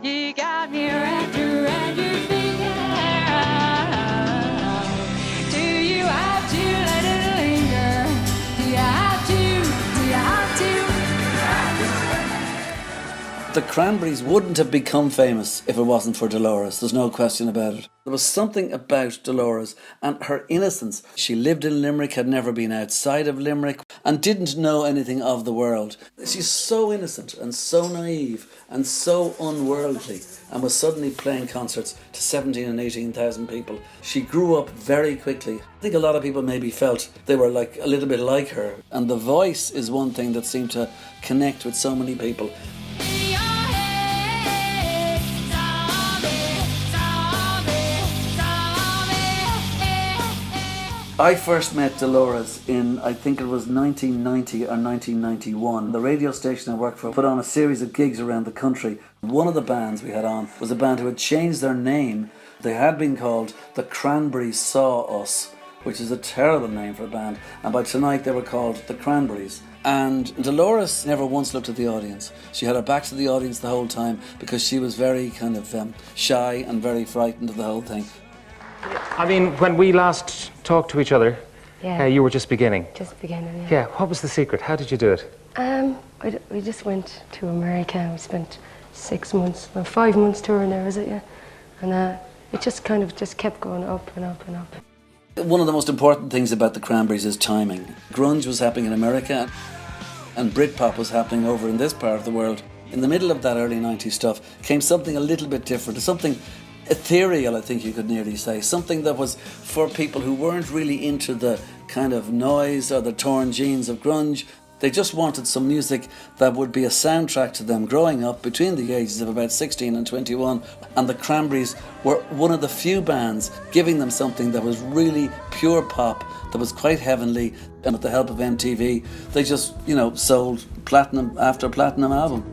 You got me wrapped around your finger. Do you have to let it linger? Do you have to? Do you have to? The Cranberries wouldn't have become famous if it wasn't for Dolores. There's no question about it. There was something about Dolores and her innocence. She lived in Limerick, had never been outside of Limerick, and didn't know anything of the world. She's so innocent and so naive and so unworldly, and was suddenly playing concerts to 17 and 18,000 people. She grew up very quickly. I think a lot of people maybe felt they were like a little bit like her, and the voice is one thing that seemed to connect with so many people. I first met Dolores in, I think it was 1990 or 1991. The radio station I worked for put on a series of gigs around the country. One of the bands we had on was a band who had changed their name. They had been called The Cranberries Saw Us, which is a terrible name for a band. And by tonight they were called The Cranberries. And Dolores never once looked at the audience. She had her back to the audience the whole time because she was very kind of shy and very frightened of the whole thing. I mean, when we last talked to each other, you were just beginning. Just beginning, yeah. Yeah, what was the secret? How did you do it? We just went to America. We spent 6 months, 5 months touring there, was it? Yeah. And it just kind of just kept going up and up and up. One of the most important things about the Cranberries is timing. Grunge was happening in America and Britpop was happening over in this part of the world. In the middle of that early 90s stuff came something a little bit different, something ethereal, I think you could nearly say, something that was for people who weren't really into the kind of noise or the torn jeans of grunge. They just wanted some music that would be a soundtrack to them growing up between the ages of about 16 and 21, and the Cranberries were one of the few bands giving them something that was really pure pop, that was quite heavenly, and with the help of MTV they just, sold platinum after platinum album.